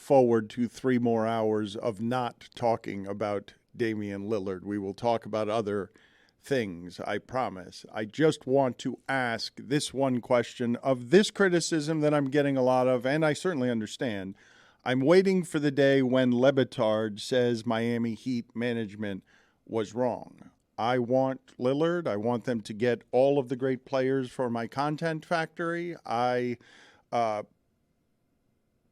forward to 3 more hours of not talking about Damian Lillard. We will talk about other things, I promise. I just want to ask this one question of this criticism that I'm getting a lot of, and I certainly understand. I'm waiting for the day when Le Batard says Miami Heat management was wrong. I want Lillard. I want them to get all of the great players for my content factory. I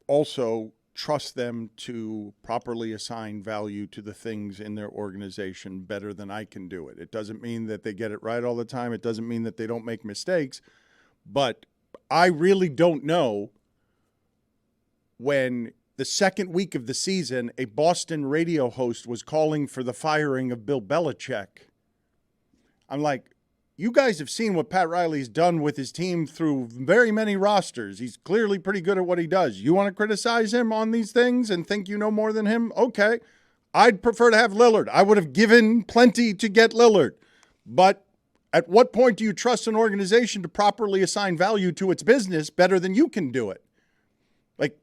also trust them to properly assign value to the things in their organization better than I can do it. It doesn't mean that they get it right all the time. It doesn't mean that they don't make mistakes. But I really don't know when the second week of the season, a Boston radio host was calling for the firing of Bill Belichick. I'm like, you guys have seen what Pat Riley's done with his team through very many rosters. He's clearly pretty good at what he does. You want to criticize him on these things and think you know more than him? Okay. I'd prefer to have Lillard. I would have given plenty to get Lillard. But at what point do you trust an organization to properly assign value to its business better than you can do it? Like,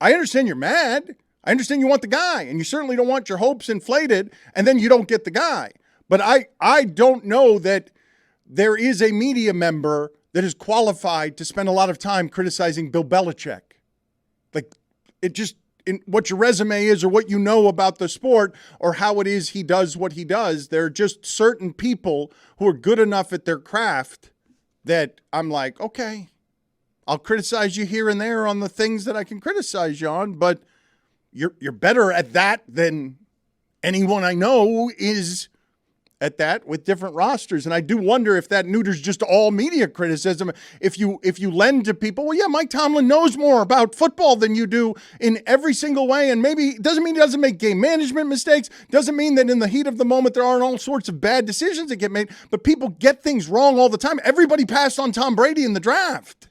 I understand you're mad. I understand you want the guy, and you certainly don't want your hopes inflated, and then you don't get the guy. But I don't know that there is a media member that is qualified to spend a lot of time criticizing Bill Belichick. Like, it just, in what your resume is or what you know about the sport or how it is he does what he does, there are just certain people who are good enough at their craft that I'm like, okay, I'll criticize you here and there on the things that I can criticize you on, but you're better at that than anyone I know is at that with different rosters. And I do wonder if that neuters just all media criticism. If you lend to people, well, yeah, Mike Tomlin knows more about football than you do in every single way. And maybe it doesn't mean he doesn't make game management mistakes. Doesn't mean that in the heat of the moment, there aren't all sorts of bad decisions that get made, but people get things wrong all the time. Everybody passed on Tom Brady in the draft.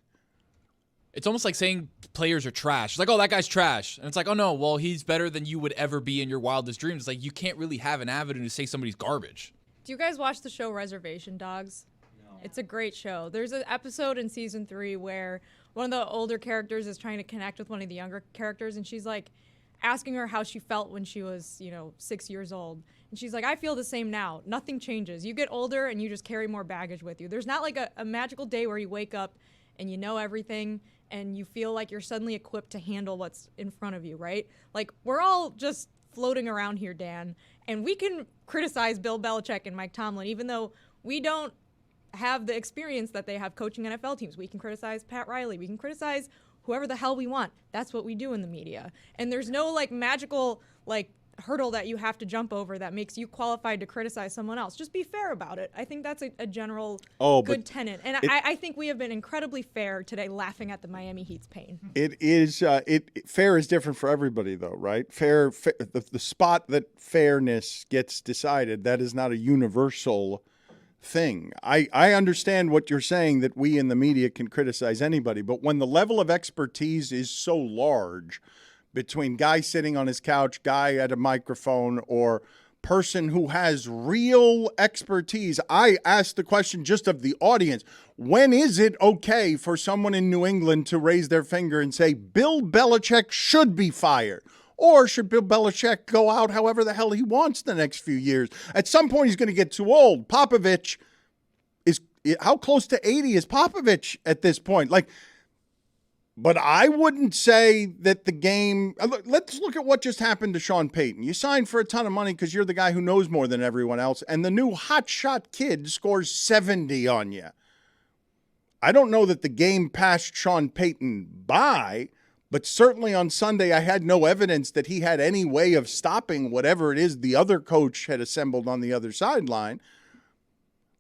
It's almost like saying players are trash. It's like, oh, that guy's trash. And it's like, oh, no, well, he's better than you would ever be in your wildest dreams. It's like you can't really have an avenue to say somebody's garbage. Do you guys watch the show Reservation Dogs? No. It's a great show. There's an episode in season 3 where one of the older characters is trying to connect with one of the younger characters, and she's like asking her how she felt when she was, 6 years old. And she's like, I feel the same now. Nothing changes. You get older and you just carry more baggage with you. There's not like a magical day where you wake up and you know everything and you feel like you're suddenly equipped to handle what's in front of you, right? Like, we're all just floating around here, Dan, and we can criticize Bill Belichick and Mike Tomlin, even though we don't have the experience that they have coaching NFL teams. We can criticize Pat Riley. We can criticize whoever the hell we want. That's what we do in the media. And there's no magical hurdle that you have to jump over that makes you qualified to criticize someone else. Just be fair about it. I think that's a general good tenet. And I think we have been incredibly fair today, laughing at the Miami Heat's pain. It is fair is different for everybody, though, right? Fair the spot that fairness gets decided, that is not a universal thing. I understand what you're saying, that we in the media can criticize anybody, but when the level of expertise is so large between guy sitting on his couch, guy at a microphone, or person who has real expertise. I asked the question just of the audience. When is it okay for someone in New England to raise their finger and say, Bill Belichick should be fired? Or should Bill Belichick go out however the hell he wants the next few years? At some point, he's going to get too old. Popovich is, how close to 80 is Popovich at this point? But I wouldn't say that the game. Let's look at what just happened to Sean Payton. You signed for a ton of money because you're the guy who knows more than everyone else, and the new hotshot kid scores 70 on you. I don't know that the game passed Sean Payton by, but certainly on Sunday I had no evidence that he had any way of stopping whatever it is the other coach had assembled on the other sideline.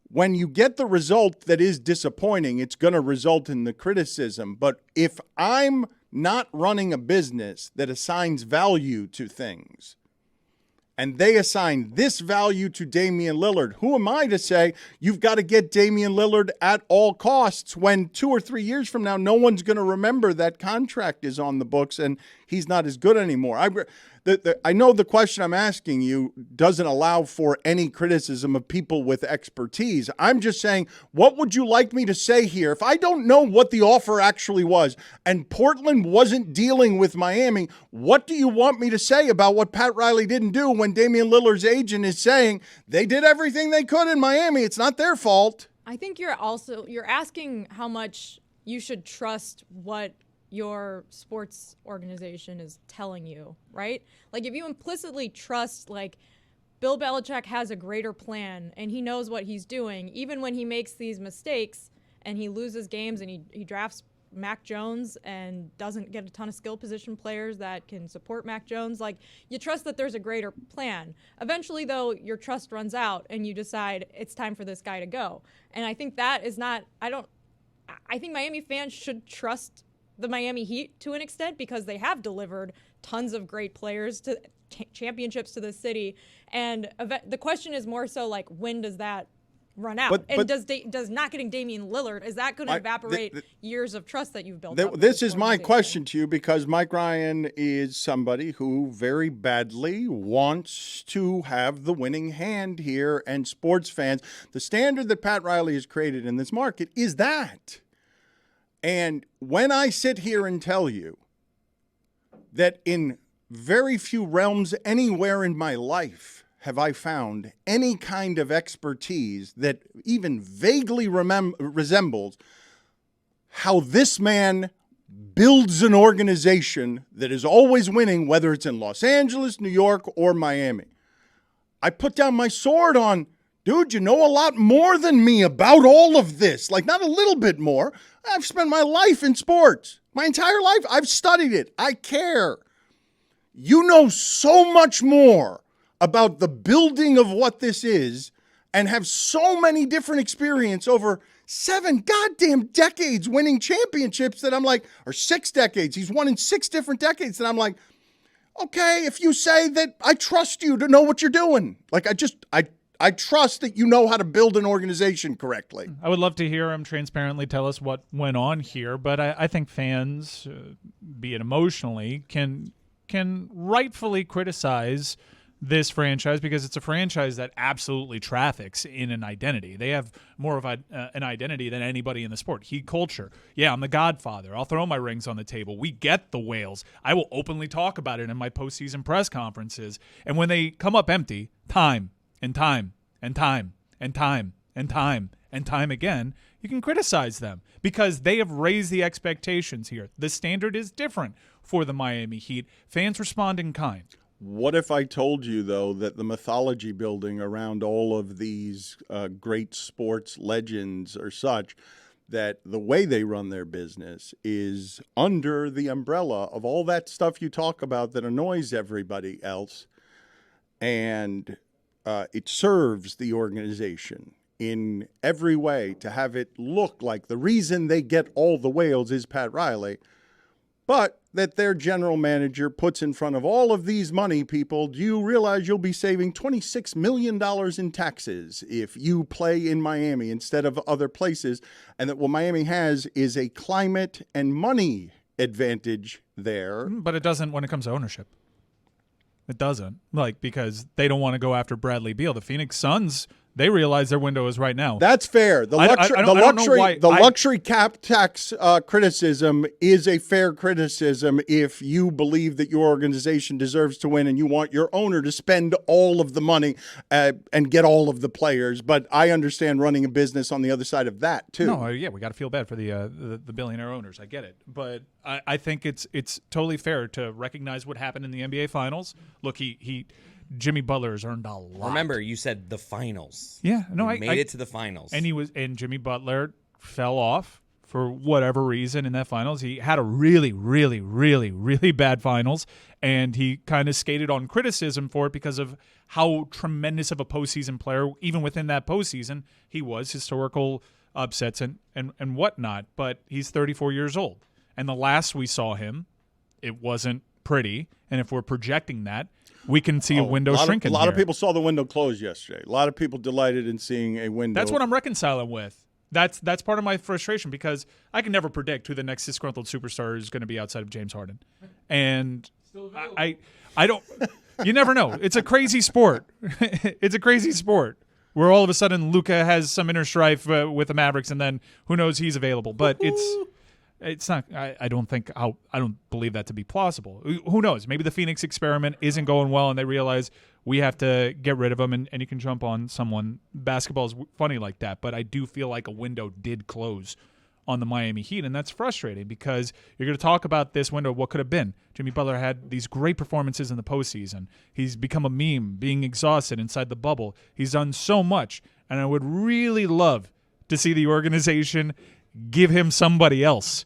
When you get the result that is disappointing, it's going to result in the criticism. But if I'm not running a business that assigns value to things, and they assign this value to Damian Lillard, who am I to say you've got to get Damian Lillard at all costs when 2 or 3 years from now, no one's going to remember that contract is on the books and he's not as good anymore. I know the question I'm asking you doesn't allow for any criticism of people with expertise. I'm just saying, what would you like me to say here? If I don't know what the offer actually was and Portland wasn't dealing with Miami, what do you want me to say about what Pat Riley didn't do when Damian Lillard's agent is saying they did everything they could in Miami? It's not their fault. I think you're asking how much you should trust what your sports organization is telling you, right? Like if you implicitly trust like Bill Belichick has a greater plan and he knows what he's doing, even when he makes these mistakes and he loses games and he drafts Mac Jones and doesn't get a ton of skill position players that can support Mac Jones, like you trust that there's a greater plan. Eventually though, your trust runs out and you decide it's time for this guy to go. And I think that is not, I think Miami fans should trust the Miami Heat to an extent because they have delivered tons of great players to championships to the city. And the question is more so like, when does that run out? And does not getting Damian Lillard, is that going to evaporate years of trust that you've built up? This is my question to you because Mike Ryan is somebody who very badly wants to have the winning hand here, and sports fans, the standard that Pat Riley has created in this market is that. And when I sit here and tell you that in very few realms anywhere in my life have I found any kind of expertise that even vaguely resembles how this man builds an organization that is always winning, whether it's in Los Angeles, New York, or Miami. I put down my sword on, dude, you know a lot more than me about all of this. Like, not a little bit more. I've spent my life in sports. My entire life. I've studied it. I care. You know so much more about the building of what this is and have so many different experience over 7 goddamn decades winning championships that I'm like, or 6 decades. He's won in 6 different decades that I'm like, okay, if you say that, I trust you to know what you're doing. Like, I trust that you know how to build an organization correctly. I would love to hear him transparently tell us what went on here, but I think fans, be it emotionally, can rightfully criticize this franchise because it's a franchise that absolutely traffics in an identity. They have more of an identity than anybody in the sport. Heat culture. Yeah, I'm the Godfather. I'll throw my rings on the table. We get the whales. I will openly talk about it in my postseason press conferences. And when they come up empty, time and time and time and time and time and time again, you can criticize them because they have raised the expectations here. The standard is different for the Miami Heat. Fans respond in kind. What if I told you, though, that the mythology building around all of these great sports legends are such that the way they run their business is under the umbrella of all that stuff you talk about that annoys everybody else, and it serves the organization in every way to have it look like the reason they get all the whales is Pat Riley, but that their general manager puts in front of all of these money people, do you realize you'll be saving $26 million in taxes if you play in Miami instead of other places, and that what Miami has is a climate and money advantage there. But it doesn't when it comes to ownership. It doesn't, because they don't want to go after Bradley Beal. The Phoenix Suns, they realize their window is right now. That's fair. The luxury cap tax criticism is a fair criticism if you believe that your organization deserves to win and you want your owner to spend all of the money and get all of the players. But I understand running a business on the other side of that too. No, yeah, we got to feel bad for the billionaire owners. I get it, but I think it's totally fair to recognize what happened in the NBA Finals. Look, Jimmy Butler's earned a lot. Remember, you said the finals. Yeah, no, he made it to the finals, and Jimmy Butler fell off for whatever reason in that finals. He had a really, really, really, really bad finals, and he kind of skated on criticism for it because of how tremendous of a postseason player, even within that postseason, he was. Historical upsets and whatnot, but he's 34 years old, and the last we saw him, it wasn't pretty. And if we're projecting that, we can see a window shrinking. A lot of people saw the window close yesterday. A lot of people delighted in seeing a window. That's what I'm reconciling with. That's part of my frustration because I can never predict who the next disgruntled superstar is going to be outside of James Harden, and I don't. You never know. It's a crazy sport. It's a crazy sport where all of a sudden Luka has some inner strife with the Mavericks, and then who knows he's available. But it's not. I don't believe that to be plausible. Who knows? Maybe the Phoenix experiment isn't going well, and they realize we have to get rid of him, and you can jump on someone. Basketball is funny like that, but I do feel like a window did close on the Miami Heat, and that's frustrating because you're going to talk about this window, what could have been. Jimmy Butler had these great performances in the postseason. He's become a meme, being exhausted inside the bubble. He's done so much, and I would really love to see the organization give him somebody else,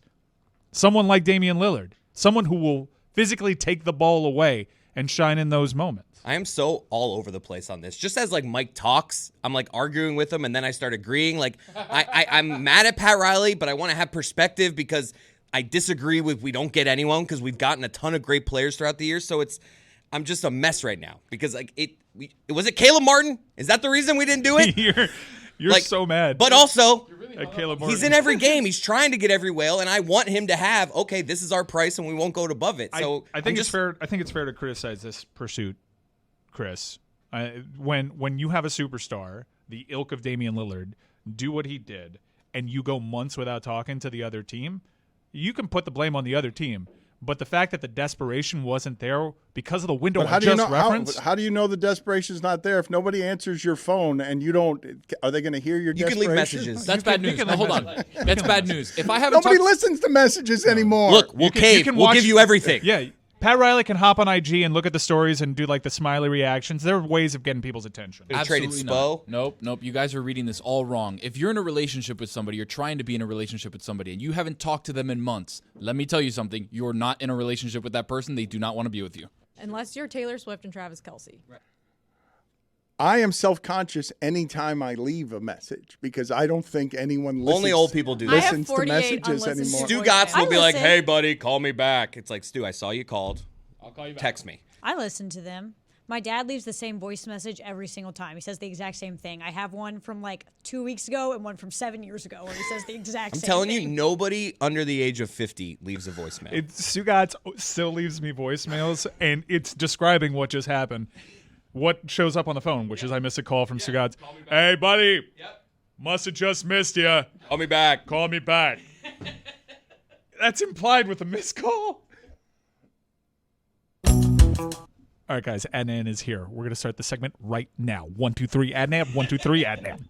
someone like Damian Lillard, someone who will physically take the ball away and shine in those moments. I am so all over the place on this. Just as like Mike talks, I'm like arguing with him, and then I start agreeing. Like I'm mad at Pat Riley, but I want to have perspective because I disagree with we don't get anyone because we've gotten a ton of great players throughout the year. So I'm just a mess right now because like was it Caleb Martin? Is that the reason we didn't do it? You're like, so mad. But also, Caleb Martin. he's in every game. He's trying to get every whale, and I want him to have okay. This is our price, and we won't go above it. So I think it's fair. I think it's fair to criticize this pursuit, Chris. When you have a superstar, the ilk of Damian Lillard, do what he did, and you go months without talking to the other team, you can put the blame on the other team. But the fact that the desperation wasn't there because of the window I just referenced. How do you know the desperation's not there if nobody answers your phone and you don't? Are they going to hear your desperation? You can leave messages. That's bad news. No, hold on. That's bad news. If I haven't nobody listens to messages anymore. Look, we'll cave. We'll give you everything. Yeah. Pat Riley can hop on IG and look at the stories and do like the smiley reactions. There are ways of getting people's attention. Absolutely not. Nope. You guys are reading this all wrong. If you're in a relationship with somebody, you're trying to be in a relationship with somebody, and you haven't talked to them in months, let me tell you something. You're not in a relationship with that person. They do not want to be with you. Unless you're Taylor Swift and Travis Kelce. Right. I am self-conscious anytime I leave a message because I don't think anyone listens. Only old people do that. Listens to messages anymore. Stugotz will be like, listen. hey, buddy, call me back. It's like, Stu, I saw you called. I'll call you back. Text me. I listen to them. My dad leaves the same voice message every single time. He says the exact same thing. I have one from like 2 weeks ago and one from 7 years ago where he says the exact same thing. I'm telling you, nobody under the age of 50 leaves a voicemail. Stugotz still leaves me voicemails, and it's describing what just happened. What shows up on the phone, which is I missed a call from Stugotz. Hey, buddy. Yep. Must have just missed you. Call me back. Call me back. That's implied with a missed call. All right, guys, Adnan is here. We're going to start the segment right now. 1, 2, 3, Adnan. 1, 2, 3, Adnan.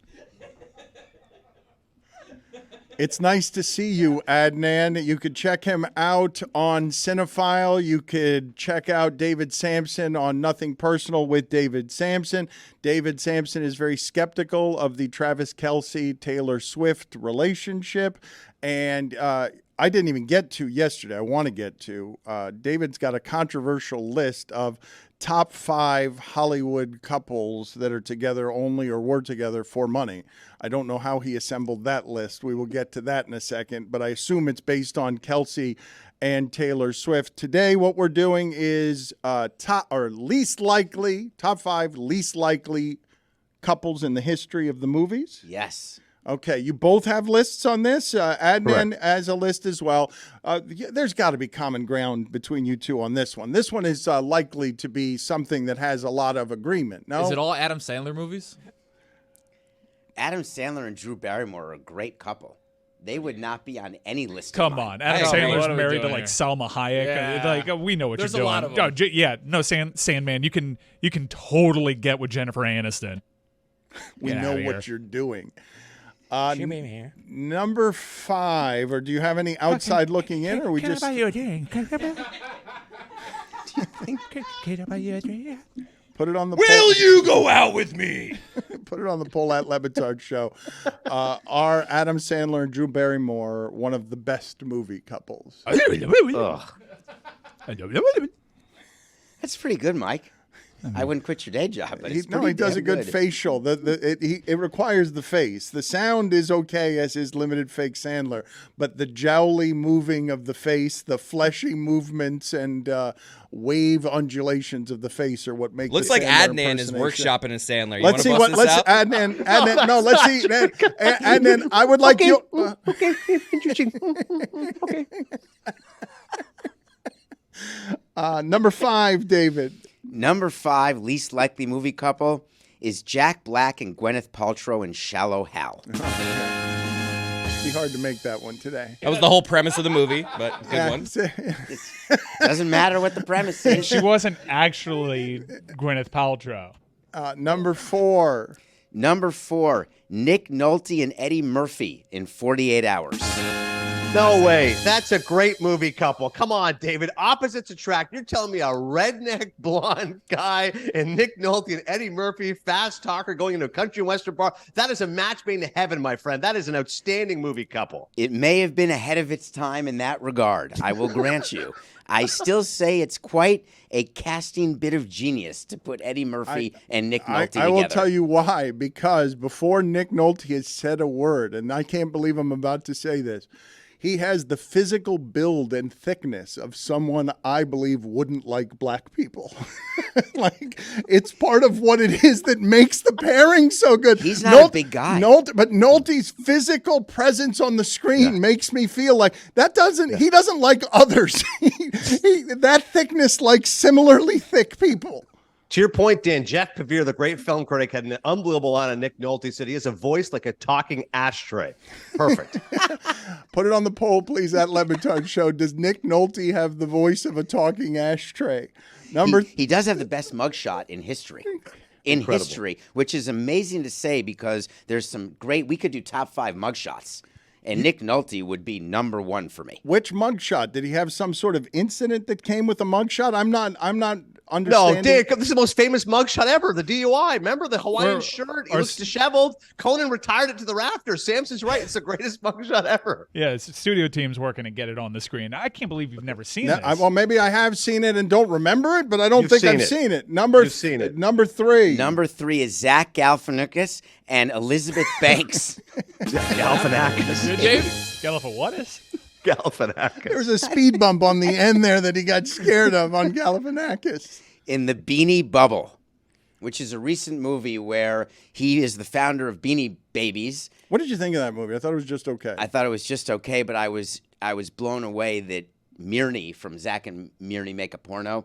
It's nice to see you, Adnan. You could check him out on Cinephile. You could check out David Samson on Nothing Personal with David Samson. David Samson is very skeptical of the Travis Kelce-Taylor Swift relationship. And I didn't even get to yesterday. I want to get to. David's got a controversial list of top 5 Hollywood couples that are together only or were together for money. I don't know how he assembled that list. We will get to that in a second, but I assume it's based on Kelce and Taylor Swift. Today, what we're doing is top 5 least likely couples in the history of the movies. Yes. Okay, you both have lists on this. Adnan Correct. has a list as well. There's got to be common ground between you two on this one. This one is likely to be something that has a lot of agreement. No, Is it all Adam Sandler movies? Adam Sandler and Drew Barrymore are a great couple. They would not be on any list. Come of mine. on. Adam What are Sandler's we married to doing like here? Salma Hayek. Yeah. We know what There's you're a doing. lot of them. No, Sandman, you can totally get with Jennifer Aniston. we Get know outta what here. you're doing. Here. Number 5, or do you have any outside looking in, or we just put it on the Will poll? you go out with me? Put it on the poll at Le Batard Show. Are Adam Sandler and Drew Barrymore one of the best movie couples? Ugh. That's pretty good, Mike. I wouldn't quit your day job, but He it's pretty does a damn good facial. It requires the face. The sound is okay as his limited fake Sandler, but the jowly moving of the face, the fleshy movements, and wave undulations of the face are what make. Looks the like Sandler Adnan is impersonation. workshopping a Sandler. You Let's see wanna what. bust this out? Adnan. No, let's see. Adnan, I would like you. Okay, interesting. Okay. Number 5, David. Number 5, least likely movie couple is Jack Black and Gwyneth Paltrow in Shallow Hal. Be hard to make that one today. That was the whole premise of the movie, but good one. Doesn't matter what the premise is. She wasn't actually Gwyneth Paltrow. Number 4. Number 4, Nick Nolte and Eddie Murphy in 48 Hours. No way. That's a great movie couple. Come on, David. Opposites attract. You're telling me a redneck blonde guy and Nick Nolte and Eddie Murphy, fast talker, going into a country and western bar. That is a match made in heaven, my friend. That is an outstanding movie couple. It may have been ahead of its time in that regard, I will grant you. I still say it's quite a casting bit of genius to put Eddie Murphy and Nick Nolte together. I will tell you why. Because before Nick Nolte has said a word, and I can't believe I'm about to say this, he has the physical build and thickness of someone I believe wouldn't like black people. Like, it's part of what it is that makes the pairing so good. He's not a big guy. But Nolte's physical presence on the screen makes me feel like he doesn't like others. That thickness likes similarly thick people. To your point, Dan, Jeff Pavir, the great film critic, had an unbelievable line on Nick Nolte. He said he has a voice like a talking ashtray. Perfect. Put it on the poll, please, at Le Batard Show. Does Nick Nolte have the voice of a talking ashtray? He does have the best mugshot in history. History, which is amazing to say because there's some great, we could do top 5 mugshots. And Nick Nolte would be number 1 for me. Which mugshot? Did he have some sort of incident that came with a mugshot? I'm not understanding. No, Dan, this is the most famous mugshot ever, the DUI. Remember the Hawaiian shirt? He looks disheveled. Conan retired it to the rafters. Samson's right. It's the greatest mugshot ever. Yeah, it's studio team's working to get it on the screen. I can't believe you've never seen this. Well, maybe I have seen it and don't remember it, but I don't think I've seen it. Number 3. Number 3 is Zach Galifianakis and Elizabeth Banks. Galifianakis. Dave? Galifianakis? Galifianakis. There was a speed bump on the end there that he got scared of on Galifianakis. In The Beanie Bubble, which is a recent movie where he is the founder of Beanie Babies. What did you think of that movie? I thought it was just okay. I thought it was just okay, but I was blown away that Mirny from Zach and Mirny Make a Porno,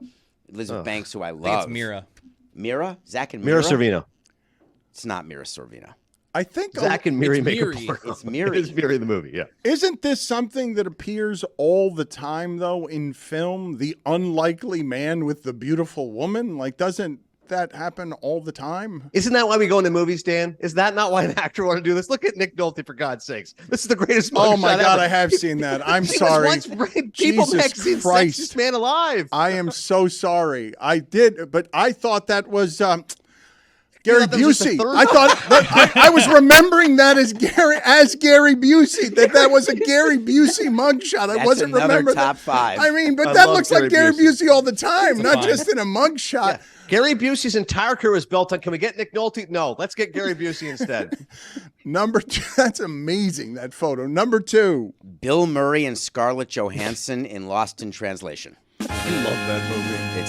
Elizabeth Banks, who I love. I think it's Mira. Mira? Zach and Mira? Mira Sorvino. It's not Mira Sorvino. I think Zach and Miri make Miri. a porno. It's Miri. It is Miri in the movie, yeah. Isn't this something that appears all the time, though, in film? The unlikely man with the beautiful woman? Like, doesn't that happen all the time? Isn't that why we go into movies, Dan? Is that not why an actor want to do this? Look at Nick Nolte, for God's sakes. This is the greatest mugshot Oh, my God, ever. I have seen that. I'm He sorry. was once People Jesus magazine Christ. sexiest man alive. I am so sorry. I did, but I thought that was Gary thought that was just a Busey. third I thought I was remembering that as Gary Busey. That was a Gary Busey mugshot. I That's wasn't another remembering top that. 5. I mean, but I that love looks like Gary Gary Busey. Busey all the time, not fine. just in a mugshot. Gary Busey's entire career was built on, can we get Nick Nolte? No, let's get Gary Busey instead. Number 2, that's amazing, that photo. Number 2. Bill Murray and Scarlett Johansson in Lost in Translation. I love that movie.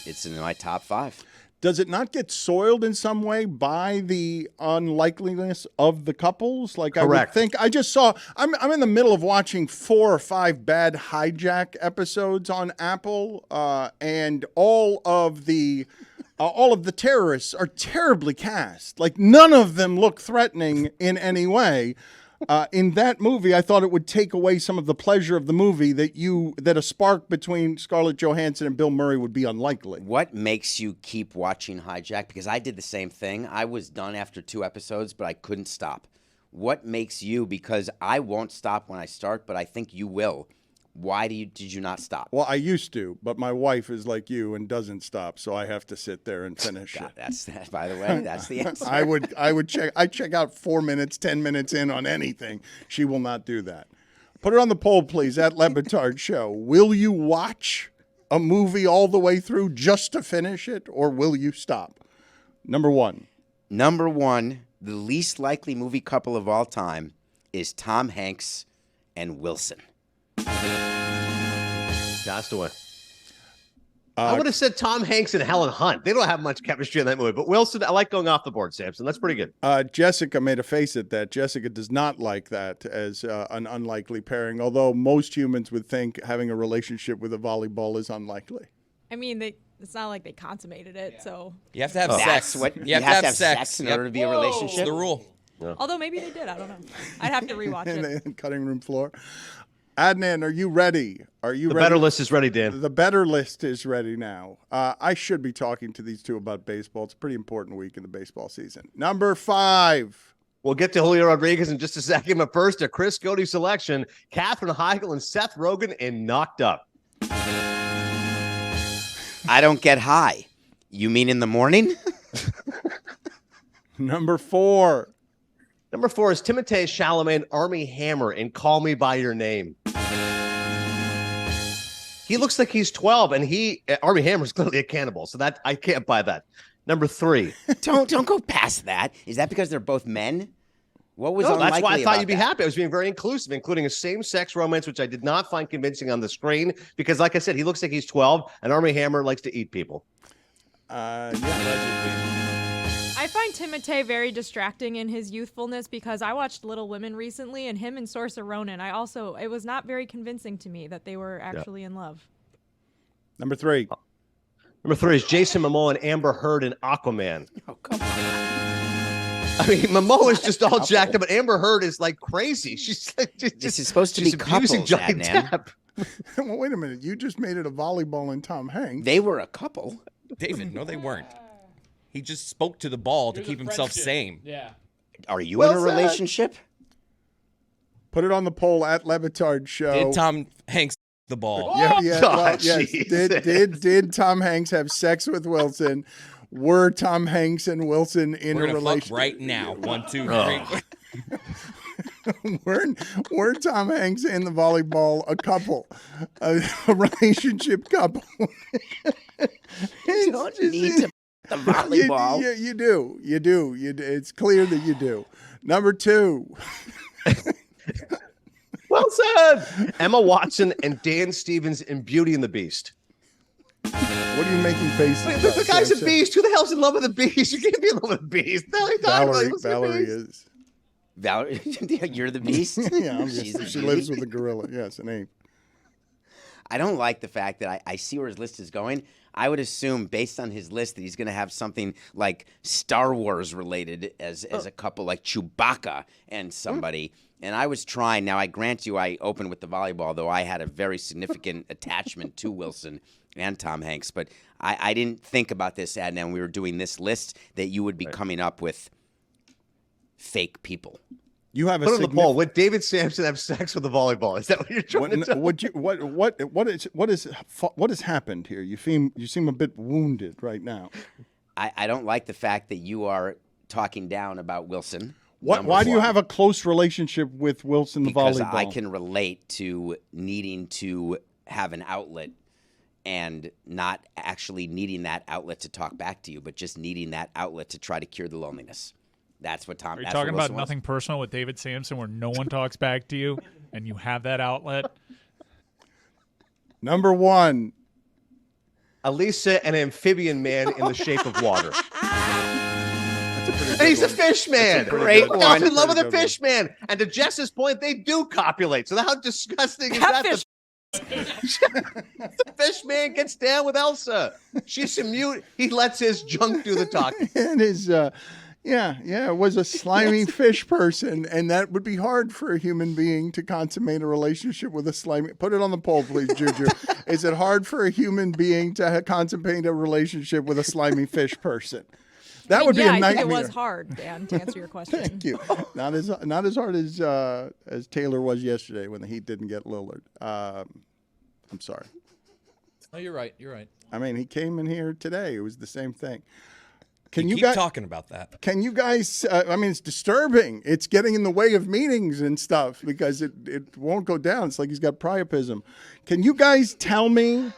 It's in my top 5. Does it not get soiled in some way by the unlikeliness of the couples? Like, Correct. I would think. I just saw. I'm in the middle of watching 4 or 5 bad hijack episodes on Apple, and all of the terrorists are terribly cast. Like, none of them look threatening in any way. In that movie, I thought it would take away some of the pleasure of the movie that a spark between Scarlett Johansson and Bill Murray would be unlikely. What makes you keep watching Hijack? Because I did the same thing. I was done after 2 episodes, but I couldn't stop. What makes you? Because I won't stop when I start, but I think you will. Why did you not stop? Well, I used to, but my wife is like you and doesn't stop, so I have to sit there and finish God, it. by the way, that's the answer. I would check out 4 minutes, 10 minutes in on anything. She will not do that. Put it on the poll, please, at Le Batard Show. Will you watch a movie all the way through just to finish it, or will you stop? Number one. Number one, the least likely movie couple of all time is Tom Hanks and Wilson. Castaway. I would have said Tom Hanks and Helen Hunt. They don't have much chemistry in that movie. But Wilson, I like going off the board, Samson. That's pretty good. Jessica made a face at that. Jessica does not like that as an unlikely pairing, although most humans would think having a relationship with a volleyball is unlikely. I mean, it's not like they consummated it, so. You have to have That's sex. what You have to have sex in order to be a It's relationship. the rule. Although maybe they did. I don't know. I'd have to rewatch In it. the cutting room floor. Adnan, are you ready? Are you The ready? better list is ready, Dan. The better list is ready now. I should be talking to these two about baseball. It's a pretty important week in the baseball season. Number 5. We'll get to Julio Rodriguez in just a second, but first, a Chris Cody selection. Katherine Heigl and Seth Rogen in Knocked Up. I don't get high. You mean in the morning? Number 4. Number 4 is Timothée Chalamet and Armie Hammer in Call Me By Your Name. He looks like he's 12, and Armie Hammer's clearly a cannibal, so that I can't buy that. Number 3. Don't go past that. Is that because they're both men? What was No, unlikely that's why I thought about you'd be that? happy. I was being very inclusive, including a same-sex romance, which I did not find convincing on the screen, because like I said, he looks like he's 12, and Armie Hammer likes to eat people. I find Timothée very distracting in his youthfulness because I watched Little Women recently, and him and Saoirse Ronan. It was not very convincing to me that they were actually in love. Number 3. Number 3 is Jason Momoa and Amber Heard in Aquaman. Oh, come on. I mean, Momoa is just all jacked up, but Amber Heard is like crazy. She's like, This is supposed to she's be abusing couples, Johnny Adnan. Depp. Well, wait a minute. You just made it a volleyball and Tom Hanks. They were a couple. David, no, they weren't. He just spoke to the ball to keep himself sane. Yeah. Are you Well in a said. relationship? Put it on the poll at LeBatard Show. Did Tom Hanks the ball? Yeah, God, well, yes. Jesus. Did Tom Hanks have sex with Wilson? Were Tom Hanks and Wilson in We're a gonna relationship? fuck right now. 1, 2, 3. were Tom Hanks and the volleyball a couple, a relationship couple? You don't need to the volleyball. You do. It's clear that you do. Number 2. Well said. Emma Watson and Dan Stevens in Beauty and the Beast. What are you making faces Wait, about? the guy's a Samson? beast. Who the hell's in love with a beast? You can't be in love with a beast. Valerie is. Valerie, you're the beast. Yeah, She's a she beauty. lives with a gorilla. Yes, an ape. I don't like the fact that I see where his list is going. I would assume, based on his list, that he's going to have something like Star Wars related as a couple, like Chewbacca and somebody. And I was trying. Now, I grant you, I opened with the volleyball, though I had a very significant attachment to Wilson and Tom Hanks. But I didn't think about this, Adnan, when we were doing this list, that you would be coming up with fake people. You have a Put on the poll. Would David Samson have sex with a volleyball? Is that what you're trying to tell? What has happened here? You seem a bit wounded right now. I don't like the fact that you are talking down about Wilson. Why do you have a close relationship with Wilson the Because volleyball? I can relate to needing to have an outlet and not actually needing that outlet to talk back to you, but just needing that outlet to try to cure the loneliness. That's what Tom. Are you that's talking what about Wilson was. nothing personal with David Samson where no one talks back to you and you have that outlet? Number 1. Alisa, an amphibian man in the shape of water. That's a pretty And good he's a one. fish man. Great What one. in love with a Pretty good fish man. And to Jess's point, they do copulate. So how disgusting is that? Catfish. The fish man gets down with Elsa. She's a mute. He lets his junk do the talking. And his it was a slimy fish person, and that would be hard for a human being to consummate a relationship with a slimy. Put it on the poll, please, Juju. Is it hard for a human being to consummate a relationship with a slimy fish person? That would be a I nightmare. think it was hard, Dan, to answer your question. Thank you. Not as hard as Taylor was yesterday when the Heat didn't get Lillard. I'm sorry. Oh, you're right. You're right. I mean, he came in here today. It was the same thing. Can you Keep guys talking about that. Can you guys? I mean, it's disturbing. It's getting in the way of meetings and stuff because it won't go down. It's like he's got priapism. Can you guys tell me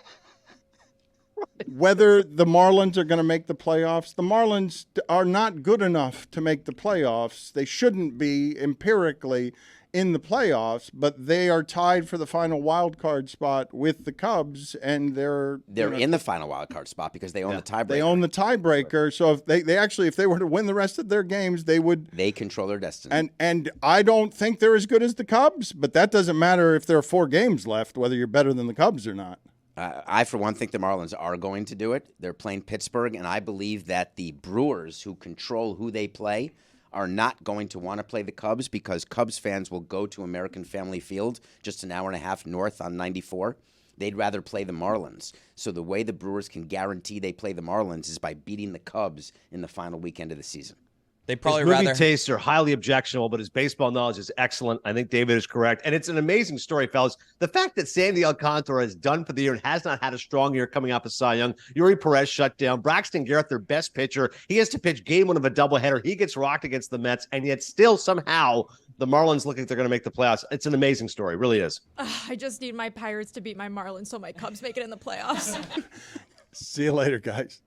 whether the Marlins are going to make the playoffs. The Marlins are not good enough to make the playoffs. They shouldn't be empirically in the playoffs, but they are tied for the final wild card spot with the Cubs, and they're in the final wild card spot because they own the tiebreaker. They own the tiebreaker. So if if they were to win the rest of their games, they control their destiny. And I don't think they're as good as the Cubs, but that doesn't matter if there are 4 games left, whether you're better than the Cubs or not. I, for one, think the Marlins are going to do it. They're playing Pittsburgh, and I believe that the Brewers, who control who they play, are not going to want to play the Cubs because Cubs fans will go to American Family Field, just an hour and a half north on 94. They'd rather play the Marlins. So the way the Brewers can guarantee they play the Marlins is by beating the Cubs in the final weekend of the season. They probably his movie tastes are highly objectionable, but his baseball knowledge is excellent. I think David is correct. And it's an amazing story, fellas. The fact that Sandy Alcantara is done for the year and has not had a strong year coming off of Cy Young. Yuri Perez shut down. Braxton Garrett, their best pitcher. He has to pitch game 1 of a doubleheader. He gets rocked against the Mets, and yet still somehow the Marlins look like they're going to make the playoffs. It's an amazing story. It really is. I just need my Pirates to beat my Marlins so my Cubs make it in the playoffs. See you later, guys.